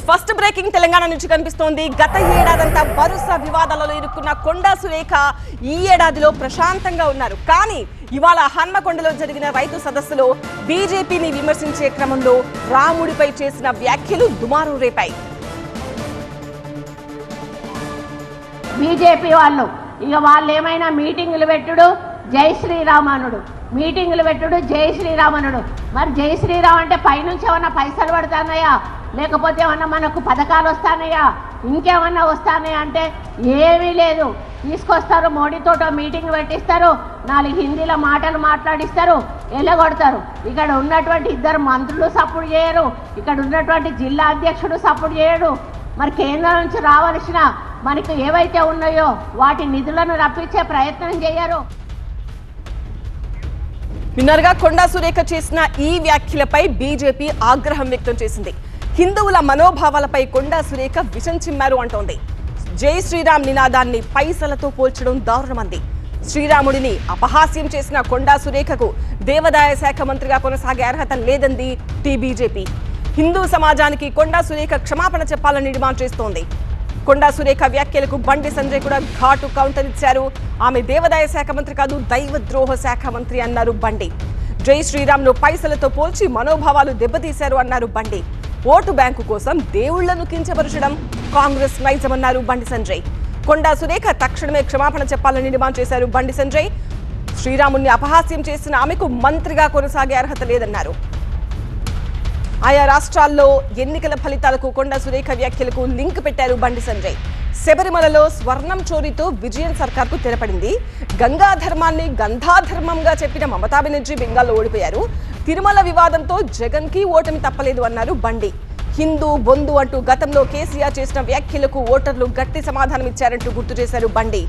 First breaking Telangana నుంచి కనిపిస్తోంది. గత ఏడాదంతా వరుస వివాదాలలో ఇరుక్కున్న కొండా సురేఖ ఈ ఏడాదిలో ప్రశాంతంగా ఉన్నారు. కానీ ఇవాళ హన్మకొండలో జరిగిన రైతు సదస్సులో బీజేపీని విమర్శించే క్రమంలో రాముడిపై చేసిన వ్యాఖ్యలు దుమారం రేపాయి. బీజేపీ వాళ్ళు ఏమైనా మీటింగులు పెట్టుడు జై శ్రీరామనుడు, మీటింగులు పెట్టుడు జై శ్రీరామనుడు. మరి జై శ్రీరామ్ అంటే పైనుంచి ఏమన్నా పైసలు పడుతున్నాయా, లేకపోతే ఏమన్నా మనకు పథకాలు వస్తానయా, ఇంకేమన్నా వస్తానయా అంటే ఏమీ లేదు. తీసుకొస్తారు, మోడీతోటో మీటింగ్ పెట్టిస్తారు, 4 హిందీలో మాటలు మాట్లాడిస్తారు, ఎల్లగొడతారు. ఇక్కడ ఉన్నటువంటి 2 మంత్రులు సపోర్ట్ చేయరు, ఇక్కడ ఉన్నటువంటి జిల్లా అధ్యక్షుడు సపోర్ట్ చేయడు. మరి కేంద్రం నుంచి రావాల్సిన మనకు ఏవైతే ఉన్నాయో వాటి నిధులను రప్పించే ప్రయత్నం చేయరు. విన్నర్గా కొండా సురేఖ చేసిన ఈ వ్యాఖ్యలపై బీజేపీ ఆగ్రహం వ్యక్తం చేసింది. హిందువుల మనోభావాలపై కొండా సురేఖ విషం చిమ్మారు అంటోంది. జై శ్రీరామ్ నినాదాన్ని పైసలతో పోల్చడం దారుణమంది. శ్రీరాముడిని అపహాస్యం చేసిన కొండా సురేఖకు దేవాదాయ శాఖ మంత్రిగా కొనసాగే అర్హత లేదంది టీబీజేపీ. హిందూ సమాజానికి కొండా సురేఖ క్షమాపణ చెప్పాలని డిమాండ్ చేస్తోంది. కొండా సురేఖ వ్యాఖ్యలకు బండి సంజయ్ కూడా ఘాటు కౌంటర్ ఇచ్చారు. ఆమె దేవాదాయ శాఖ మంత్రి కాదు, దైవద్రోహ శాఖ మంత్రి అన్నారు బండి. జై శ్రీరామ్ ను పైసలతో పోల్చి మనోభావాలు దెబ్బతీశారు అన్నారు బండి. ఓటు బ్యాంకు కోసం దేవుళ్లను కించపరచడం కాంగ్రెస్ నైజమన్నారు బండి సంజయ్. కొండా సురేఖ తక్షణమే క్షమాపణ చెప్పాలని డిమాండ్ చేశారు బండి సంజయ్. శ్రీరాముని అపహాస్యం చేసిన ఆమెకు మంత్రిగా కొనసాగే అర్హత లేదన్నారు. ఆయా రాష్ట్రాల్లో ఎన్నికల ఫలితాలకు కొండా సురేఖ వ్యాఖ్యలకు లింక్ పెట్టారు బండి సంజయ్. శబరిమలలో స్వర్ణం చోరీతో విజయన్ సర్కార్కు తెరపడింది. గంగా ధర్మాన్ని గంధాధర్మంగా చెప్పిన మమతా బెనర్జీ బెంగాల్లో ఓడిపోయారు. తిరుమల వివాదంతో జగన్ కి ఓటమి తప్పలేదు అన్నారు బండి. హిందూ బొందు అంటూ గతంలో కేసీఆర్ చేసిన వ్యాఖ్యలకు ఓటర్లు గట్టి సమాధానం ఇచ్చారంటూ గుర్తు చేశారు బండి.